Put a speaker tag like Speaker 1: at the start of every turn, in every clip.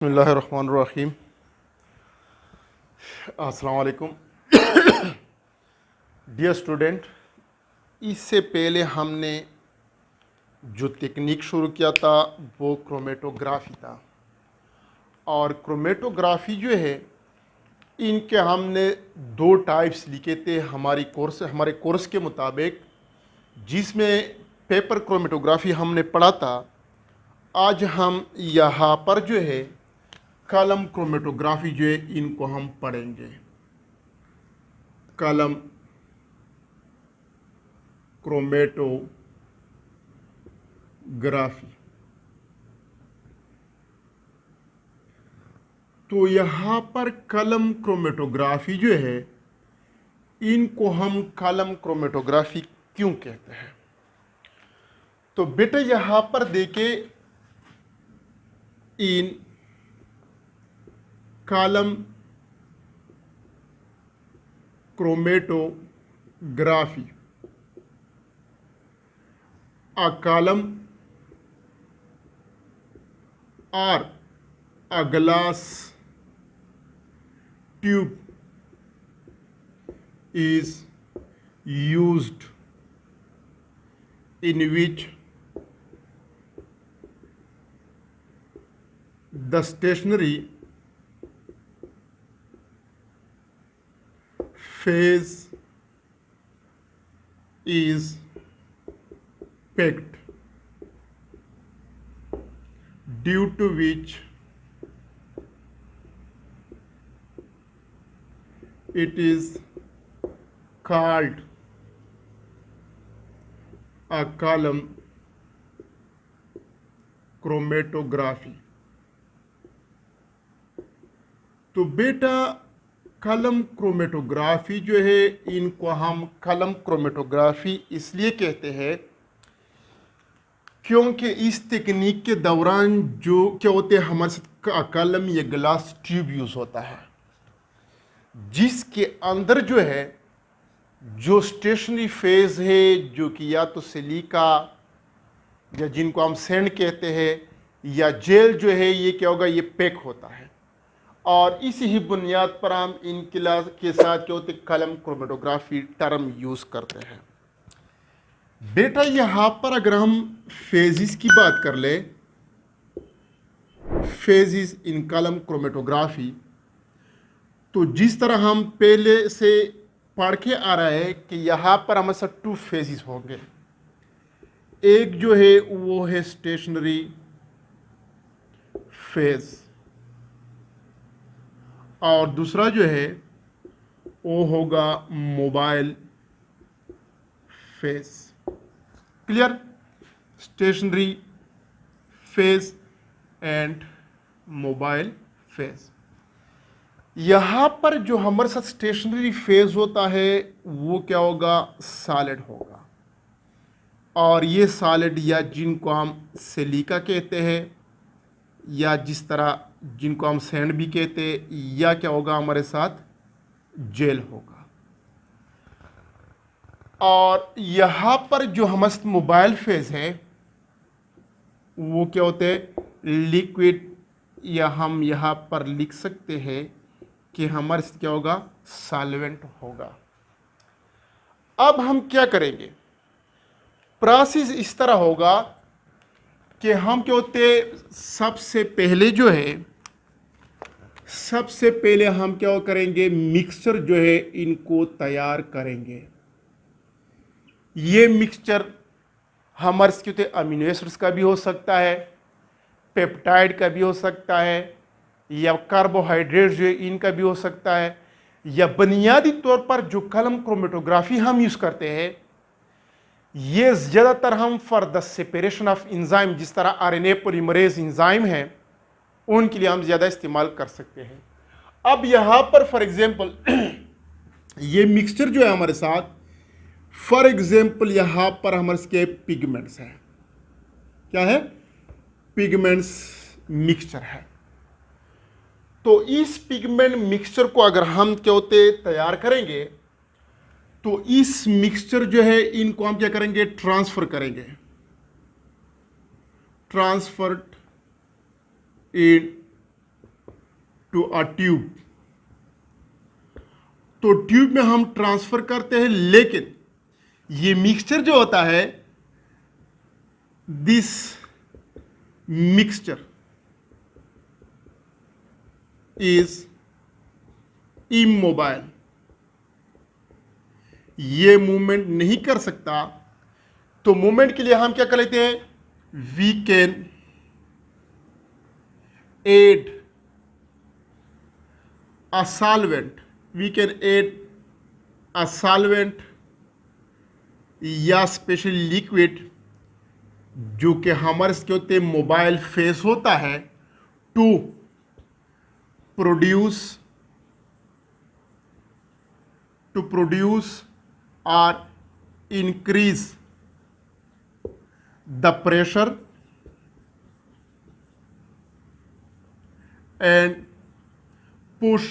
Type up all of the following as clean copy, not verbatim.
Speaker 1: बिस्मिल्लाहिर्रहमानिर्रहीम। अस्सलाम वालेकुम डियर स्टूडेंट। इससे पहले हमने जो टेक्निक शुरू किया था वो क्रोमेटोग्राफी था। और क्रोमेटोग्राफी जो है इनके हमने दो टाइप्स लिखे थे हमारे कोर्स के मुताबिक, जिसमें पेपर क्रोमेटोग्राफी हमने पढ़ा था। आज हम यहाँ पर जो है कलम क्रोमेटोग्राफी जो है इनको हम पढ़ेंगे। कलम क्रोमेटोग्राफी। तो यहाँ पर कलम क्रोमेटोग्राफी जो है इनको हम कलम क्रोमेटोग्राफी क्यों कहते हैं? तो बेटा यहाँ पर देखे, इन कलम chromatography a column or a glass tube is used in which the stationary phase is packed, due to which it is called a column chromatography. तो बेटा कलम क्रोमेटोग्राफी जो है इनको हम कलम क्रोमेटोग्राफी इसलिए कहते हैं क्योंकि इस तकनीक के दौरान जो क्या होते हैं, हमारे साथ कलम या ग्लास ट्यूब यूज़ होता है, जिसके अंदर जो है जो स्टेशनरी फेज है, जो कि या तो सिलिका या जिनको हम सैंड कहते हैं या जेल जो है, ये क्या होगा, ये पैक होता है। और इसी ही बुनियाद पर हम इन क्लास के साथ क्या होते कलम क्रोमेटोग्राफी टर्म यूज़ करते हैं। बेटा यहाँ पर अगर हम फेजिस की बात कर ले, फेजिस इन कलम क्रोमेटोग्राफी, तो जिस तरह हम पहले से पढ़ के आ रहे हैं कि यहाँ पर हमारे साथ टू फेजिस होंगे। एक जो है वो है स्टेशनरी फेज और दूसरा जो है वो होगा mobile phase. Clear? Stationary phase and mobile phase. यहाँ पर जो हमारे साथ स्टेशनरी फेज होता है वो क्या होगा, सॉलिड होगा। और ये सॉलिड या जिनको हम सिलिका कहते हैं या जिस तरह जिनको हम सैंड भी कहते हैं, या क्या होगा हमारे साथ जेल होगा। और यहाँ पर जो हमारे मोबाइल फेज है वो क्या होते हैं, लिक्विड, या हम यहाँ पर लिख सकते हैं कि हमारे साथ क्या होगा, सॉल्वेंट होगा। अब हम क्या करेंगे, प्रोसेस इस तरह होगा कि हम क्या होते, सबसे पहले हम क्या करेंगे, मिक्सचर जो है इनको तैयार करेंगे। ये मिक्सचर हमारे क्या होते अमीनो एसिड्स का भी हो सकता है, पेप्टाइड का भी हो सकता है, या कार्बोहाइड्रेट जो है इनका भी हो सकता है, या बुनियादी तौर पर जो कलम क्रोमेटोग्राफी हम यूज़ करते हैं ये ज़्यादातर हम for the separation of enzyme, जिस तरह आरएनए पॉलीमरेज इंजाइम है उनके लिए हम ज़्यादा इस्तेमाल कर सकते हैं। अब यहाँ पर फॉर एग्जांपल ये मिक्सचर जो है हमारे साथ, फॉर एग्जांपल यहाँ पर हमारे के पिगमेंट्स है, क्या है, पिगमेंट्स मिक्सचर है। तो इस पिगमेंट मिक्सचर को अगर हम क्या होते तैयार करेंगे तो इस मिक्सचर जो है इनको हम क्या करेंगे, ट्रांसफर करेंगे, transferred into a tube, तो ट्यूब में हम ट्रांसफर करते हैं, लेकिन ये मिक्सचर जो होता है, दिस मिक्सचर इज इमोबाइल, ये मूवमेंट नहीं कर सकता। तो मूवमेंट के लिए हम क्या कर लेते हैं, we can add a solvent, we can add a solvent या स्पेशल लिक्विड जो कि हमारे क्या होते हैं मोबाइल फेस होता है, to produce or increase the pressure and push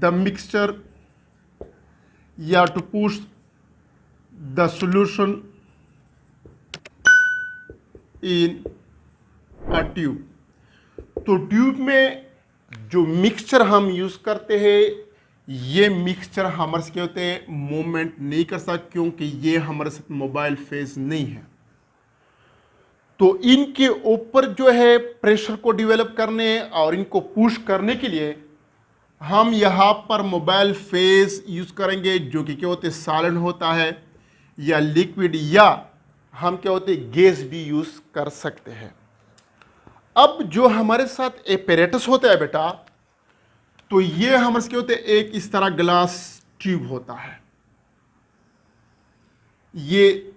Speaker 1: the mixture, या to push the solution in a tube। तो ट्यूब में जो मिक्सचर हम यूज करते हैं, ये मिक्सचर हमारे से क्या होते हैं मूवमेंट नहीं कर सकता, क्योंकि ये हमारे साथ मोबाइल फेस नहीं है। तो इनके ऊपर जो है प्रेशर को डेवलप करने और इनको पुश करने के लिए हम यहाँ पर मोबाइल फेस यूज करेंगे, जो कि क्या होते हैं सॉलिड होता है या लिक्विड, या हम क्या होते हैं गैस भी यूज कर सकते हैं। अब जो हमारे साथ एपेरेटस होता है बेटा, तो ये हमारे से क्या होते हैं एक इस तरह ग्लास ट्यूब होता है। ये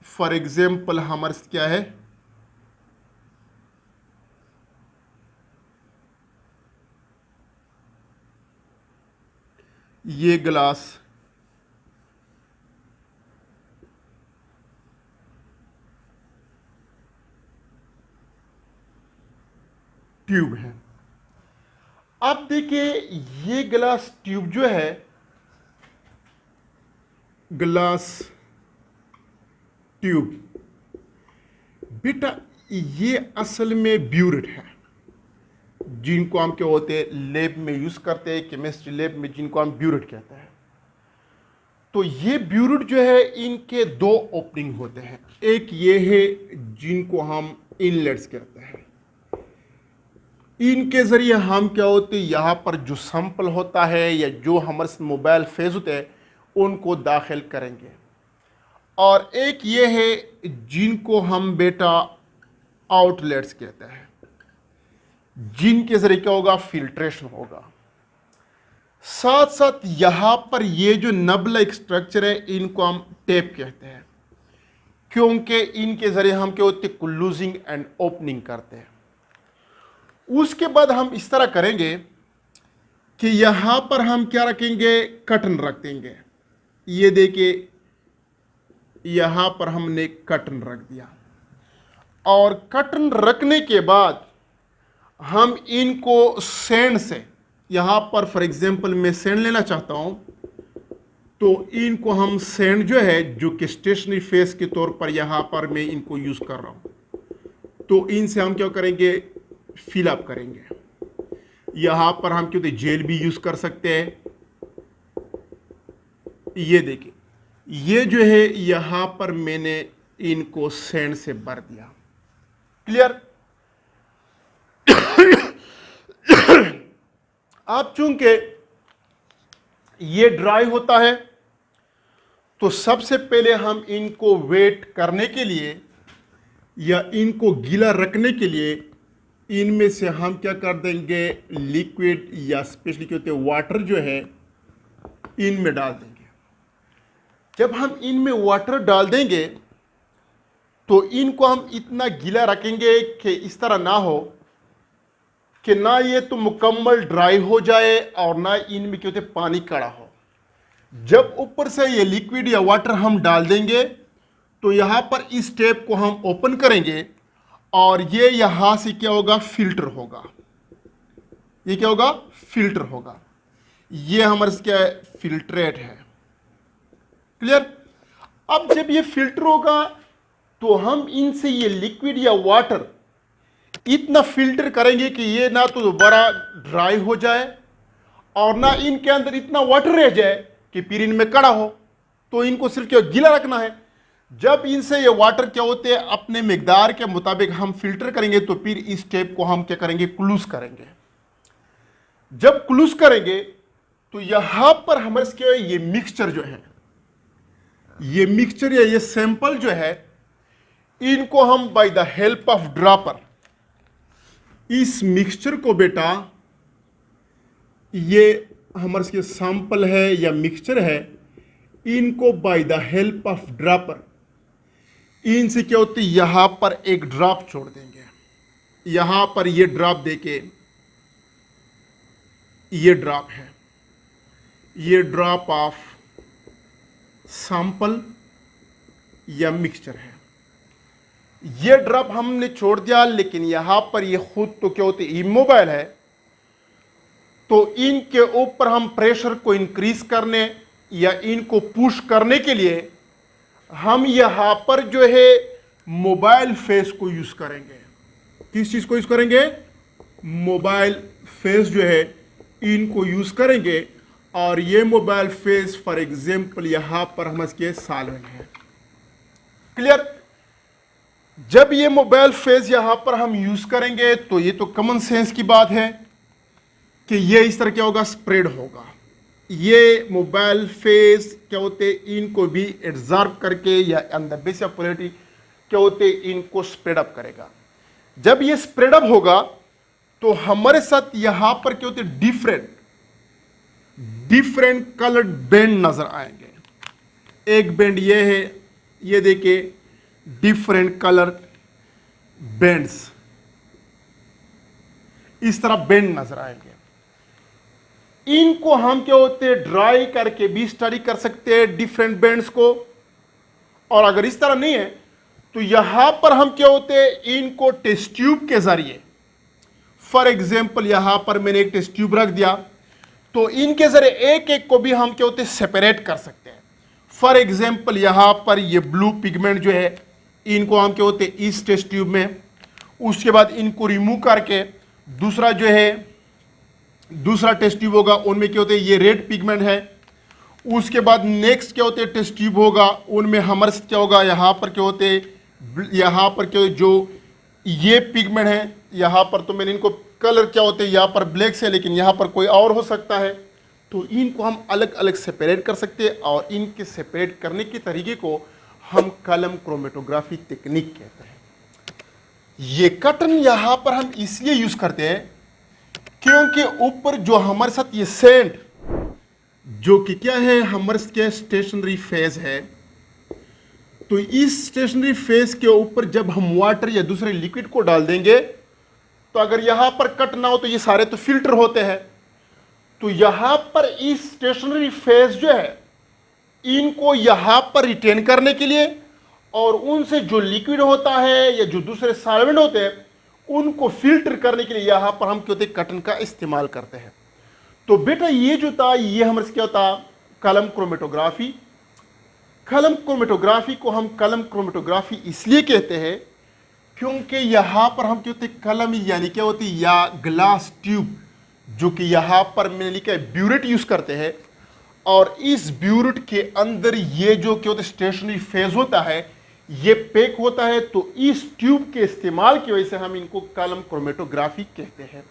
Speaker 1: फॉर एग्जाम्पल हमारे से क्या है, ये ग्लास ट्यूब है। अब देखिए ये ग्लास ट्यूब जो है, ग्लास ट्यूब बेटा, ये असल में ब्यूरेट है, जिनको हम क्या होते हैं लैब में यूज करते हैं, केमिस्ट्री लैब में, जिनको हम ब्यूरेट कहते हैं। तो ये ब्यूरेट जो है, इनके दो ओपनिंग होते हैं। एक ये है जिनको हम इनलेट्स कहते हैं, इनके जरिए हम क्या होते हैं यहाँ पर जो सैंपल होता है या जो हमारे मोबाइल फेस होते हैं उनको दाखिल करेंगे। और एक ये है जिनको हम बेटा आउटलेट्स कहते हैं, जिनके जरिए क्या होगा फिल्ट्रेशन होगा। साथ साथ यहाँ पर ये जो नब लाइक स्ट्रक्चर है, इनको हम टेप कहते हैं, क्योंकि इनके जरिए हम क्या होते हैं क्लोजिंग एंड ओपनिंग करते हैं। उसके बाद हम इस तरह करेंगे कि यहां पर हम क्या रखेंगे, कर्टन रख देंगे। ये देखिए यहां पर हमने कर्टन रख दिया, और कर्टन रखने के बाद हम इनको सैंड से, यहां पर फॉर एग्जांपल मैं सैंड लेना चाहता हूं, तो इनको हम सैंड जो है, जो कि स्टेशनरी फेस के तौर पर यहां पर मैं इनको यूज कर रहा हूं, तो इनसे हम क्या करेंगे फिल अप करेंगे। यहां पर हम क्यों जेल भी यूज कर सकते हैं। ये देखिए ये जो है यहां पर मैंने इनको सैंड से भर दिया। क्लियर। अब चूंकि ये ड्राई होता है, तो सबसे पहले हम इनको वेट करने के लिए या इनको गीला रखने के लिए इनमें से हम क्या कर देंगे, लिक्विड या स्पेशली क्या होते हैं वाटर जो है इनमें डाल देंगे। जब हम इनमें वाटर डाल देंगे तो इनको हम इतना गीला रखेंगे कि इस तरह ना हो कि ना ये तो मुकम्मल ड्राई हो जाए और ना इनमें क्या होते पानी कड़ा हो। जब ऊपर से ये लिक्विड या वाटर हम डाल देंगे तो यहां पर इस टेप को हम ओपन करेंगे और ये यहां से क्या होगा फिल्टर होगा। ये क्या होगा फिल्टर होगा। ये हमारे क्या है फिल्ट्रेट है। क्लियर। अब जब ये फिल्टर होगा तो हम इनसे ये लिक्विड या वाटर इतना फिल्टर करेंगे कि ये ना तो दोबारा ड्राई हो जाए और ना इनके अंदर इतना वाटर रह जाए कि फिर इनमें कड़ा हो। तो इनको सिर्फ क्या गीला रखना है। जब इनसे ये वाटर क्या होते हैं अपने मिकदार के मुताबिक हम फिल्टर करेंगे तो फिर इस टेप को हम क्या करेंगे, क्लूज करेंगे। जब क्लूज करेंगे तो यहां पर हमारे क्या है, ये मिक्सचर जो है, ये मिक्सचर या ये सैंपल जो है, इनको हम by the help of dropper, इस मिक्सचर को बेटा, ये हमारे सैंपल है या मिक्सचर है, इनको by the help of dropper इनसे क्या होती है, यहां पर एक ड्रॉप छोड़ देंगे। यहां पर ये ड्रॉप देके, ये ड्रॉप है, ये ड्रॉप ऑफ सैंपल या मिक्सचर है। ये ड्रॉप हमने छोड़ दिया, लेकिन यहां पर ये खुद तो क्या होती है, इमोबाइल है। तो इनके ऊपर हम प्रेशर को इंक्रीज करने या इनको पुश करने के लिए हम यहां पर जो है मोबाइल फेस को यूज करेंगे। किस चीज को यूज करेंगे, मोबाइल फेस जो है इनको यूज करेंगे। और ये मोबाइल फेस फॉर एग्जांपल यहां पर हम इसके सॉल्वेंट है। क्लियर। जब ये मोबाइल फेस यहां पर हम यूज करेंगे तो ये तो कॉमन सेंस की बात है कि ये इस तरह क्या होगा, स्प्रेड होगा। ये मोबाइल फेस क्या होते इनको भी एब्जॉर्ब करके या अंदर बेस ऑफ पोलैरिटी क्या होते इनको स्प्रेड अप करेगा। जब ये स्प्रेड अप होगा तो हमारे साथ यहां पर क्या होते डिफरेंट कलर्ड बैंड नजर आएंगे। एक बैंड ये है, ये देखिए डिफरेंट कलर बैंड्स, इस तरह बैंड नजर आएंगे। इनको हम क्या होते हैं ड्राई करके भी स्टडी कर सकते हैं डिफरेंट बैंड्स को। और अगर इस तरह नहीं है तो यहां पर हम क्या होते हैं इनको टेस्ट ट्यूब के जरिए, फॉर एग्जांपल यहां पर मैंने एक टेस्ट ट्यूब रख दिया तो इनके जरिए एक एक को भी हम क्या होते हैं सेपरेट कर सकते हैं। फॉर एग्जांपल यहां पर ये ब्लू पिगमेंट जो है इनको हम क्या होते हैं इस टेस्ट ट्यूब में, उसके बाद इनको रिमूव करके दूसरा जो है दूसरा टेस्ट ट्यूब होगा, उनमें क्या होते हैं ये रेड पिगमेंट है। उसके बाद नेक्स्ट क्या होते हैं टेस्ट ट्यूब होगा, उनमें हमारे क्या होगा यहाँ पर क्या होते हैं, यहाँ पर क्या जो ये पिगमेंट है यहाँ पर तो मैंने इनको कलर क्या होते हैं यहाँ पर ब्लैक से, लेकिन यहाँ पर कोई और हो सकता है। तो इनको हम अलग अलग सेपरेट कर सकते हैं और इनके सेपरेट करने के तरीके को हम कलम क्रोमेटोग्राफी टेक्निक कहते हैं। ये कटन यहाँ पर हम इसलिए यूज करते हैं क्योंकि ऊपर जो हमारे साथ ये सेंट जो कि क्या है हमारे के स्टेशनरी फेज है, तो इस स्टेशनरी फेज के ऊपर जब हम वाटर या दूसरे लिक्विड को डाल देंगे तो अगर यहां पर कट ना हो तो ये सारे तो फिल्टर होते हैं। तो यहां पर इस स्टेशनरी फेज जो है इनको यहां पर रिटेन करने के लिए और उनसे जो लिक्विड होता है या जो दूसरे सॉल्वेंट होते हैं उनको फिल्टर करने के लिए यहां पर हम क्या होते हैं कटन का इस्तेमाल करते हैं। तो बेटा ये जो था ये हमारे क्या होता कलम क्रोमेटोग्राफी। कलम क्रोमेटोग्राफी को हम कलम क्रोमेटोग्राफी इसलिए कहते हैं क्योंकि यहां पर हम क्या होते हैं कलम यानी क्या होती है या ग्लास ट्यूब, जो कि यहां पर मैंने लिखा है ब्यूरेट यूज करते हैं। और इस ब्यूरेट के अंदर ये जो क्या होता है स्टेशनरी फेज होता है ये पैक होता है। तो इस ट्यूब के इस्तेमाल की वजह से हम इनको कलम क्रोमेटोग्राफी कहते हैं।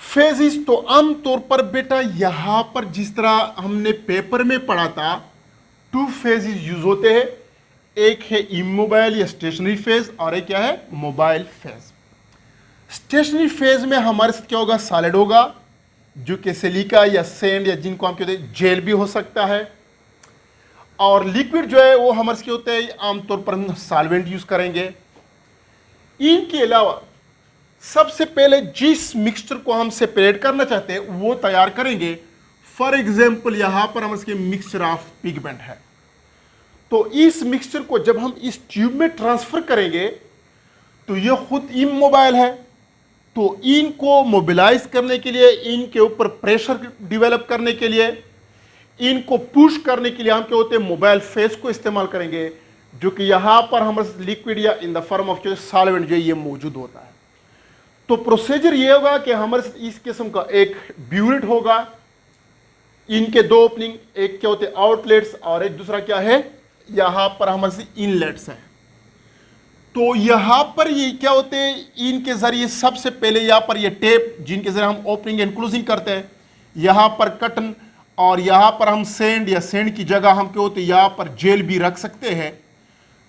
Speaker 1: फेजिस तो आमतौर पर बेटा यहां पर जिस तरह हमने पेपर में पढ़ा था 2 फेजिस यूज होते हैं, एक है इमोबाइल या स्टेशनरी फेज और एक क्या है मोबाइल फेज। स्टेशनरी फेज में हमारे साथ क्या होगा सॉलिड होगा जो कि सिलिका या सैंड या जिनको हम कहते हैं जेल भी हो सकता है। और लिक्विड जो है वो हमारे क्या होते हैं आमतौर पर हम सॉल्वेंट यूज करेंगे। इनके अलावा सबसे पहले जिस मिक्सचर को हम सेपरेट करना चाहते हैं वो तैयार करेंगे। फॉर एग्जांपल यहां पर हम इसके मिक्सचर ऑफ पिगमेंट है, तो इस मिक्सचर को जब हम इस ट्यूब में ट्रांसफर करेंगे तो ये खुद इमोबाइल है। तो इनको मोबिलाइज करने के लिए, इनके ऊपर प्रेशर डेवलप करने के लिए, इनको पुश करने के लिए हम क्या होते हैं मोबाइल फेस को इस्तेमाल करेंगे। जो कि यहां पर हमारे लिक्विड या इन द फॉर्म ऑफ जो सॉल्वेंट जो ये मौजूद होता है। तो प्रोसीजर ये होगा कि हमारे इस किस्म का एक ब्यूरेट होगा, इनके दो ओपनिंग, एक क्या होते हैं आउटलेट्स और एक दूसरा क्या है, यहां पर हमारे इनलेट्स है। तो यहां पर ये क्या होते हैं, इनके जरिए सबसे पहले यहां पर ये टेप जिनके जरिए हम ओपनिंग एंड क्लोजिंग करते हैं, यहां पर कटन, और यहां पर हम सेंड या सेंड की जगह हम क्या होते हैं यहां पर जेल भी रख सकते हैं,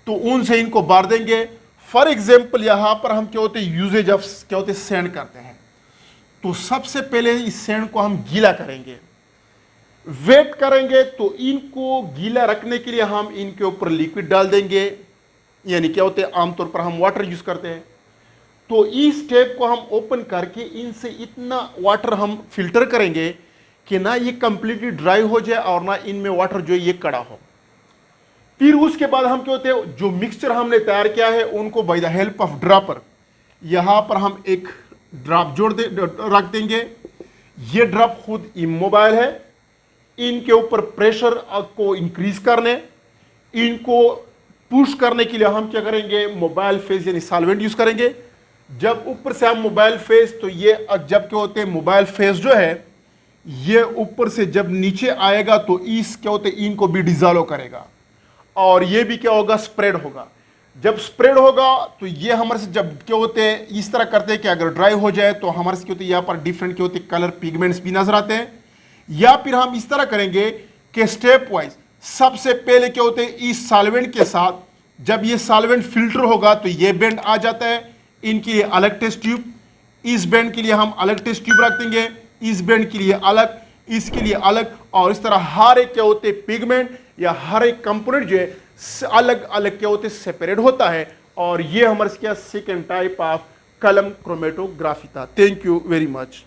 Speaker 1: तो उनसे इनको बार देंगे। फॉर एग्जाम्पल यहां पर हम क्या होते हैं यूजेज ऑफ क्या होते हैं सेंड करते हैं, तो सबसे पहले इस सेंड को हम गीला करेंगे, वेट करेंगे, तो इनको गीला रखने के लिए हम इनके ऊपर लिक्विड डाल देंगे, यानी क्या होते हैं आमतौर पर हम वाटर यूज करते हैं। तो इस टेप को हम ओपन करके इनसे इतना वाटर हम फिल्टर करेंगे कि ना ये कंप्लीटली ड्राई हो जाए और ना इनमें वाटर जो है ये कड़ा हो। फिर उसके बाद हम क्या होते हैं जो मिक्सचर हमने तैयार किया है उनको by the help of dropper यहां पर हम एक ड्रॉप रख देंगे। ये ड्रॉप खुद इमोबाइल है, इनके ऊपर प्रेशर को इंक्रीज करने, इनको पुश करने के लिए हम क्या करेंगे मोबाइल फेस यानी सॉल्वेंट यूज करेंगे। जब ऊपर से हम मोबाइल फेस, तो ये जब क्या होते हैं मोबाइल फेस जो है ये ऊपर से जब नीचे आएगा तो इस क्या होते हैं इनको भी डिजॉल्व करेगा और ये भी क्या होगा स्प्रेड होगा। जब स्प्रेड होगा तो ये हमारे से जब क्या होते हैं इस तरह करते हैं कि अगर ड्राई हो जाए तो हमारे से क्या होते हैं यहाँ पर डिफरेंट क्या होते हैं कलर पिगमेंट्स भी नजर आते हैं। या फिर हम इस तरह करेंगे कि स्टेप वाइज सबसे पहले क्या होते हैं इस सॉल्वेंट के साथ जब ये सॉल्वेंट फिल्टर होगा तो ये बेंड आ जाता है, इनके लिए अलग टेस्ट ट्यूब, इस बेंड के लिए हम अलग टेस्ट ट्यूब रख देंगे, इस बेंड के लिए अलग, इसके लिए अलग, और इस तरह हर एक क्या होते हैं पिगमेंट या हर एक कंपोनेंट जो है अलग अलग क्या होते हैं सेपरेट होता है। और ये हमारे क्या सेकेंड टाइप ऑफ कलम क्रोमेटोग्राफी था। Thank you very much.